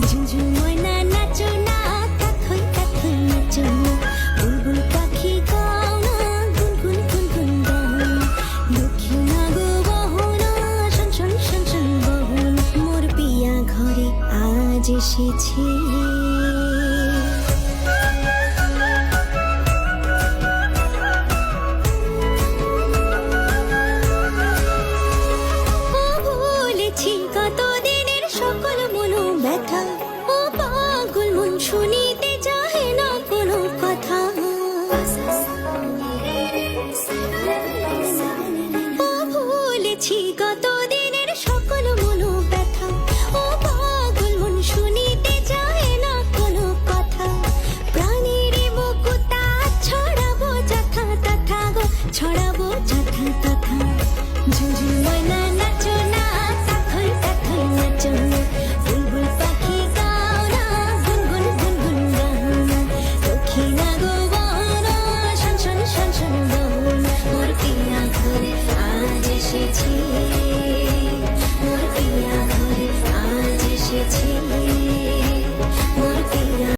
ঝুনঝুন ময়না নাচো না, কাথই কাথই নাচো না, বুলবুল পাখি গাও না, গুনগুন গুনগুন গাও না, দক্ষিণা গো বহো না, শোন শোন শোন শোন বহো না, মোর পিয়া ঘরে আজ এসেছে। কতদিনের সকল মনো ব্যথা, ও পাগল মন শুনিতে চাহে না কোনো কথা। ও ভুলেছি কতদিনের সকল মনো ব্যথা, ও পাগল মন শুনিতে চাহে না কোনো কথা। প্রাণের বুকুতা ছড়াবো যথা তথা গো, ছড়াবো যথা তথা। ঝুনঝুন ময়না নাচো না, কাথই কাথই নাচো না, বুলবুল পাখি গাও না, গুনগুন গুনগুন গাও না, দক্ষিণা গো বহো না, শোন শোন শোন শোন বহো না, মোর পিয়া ঘরে আজ এসেছে।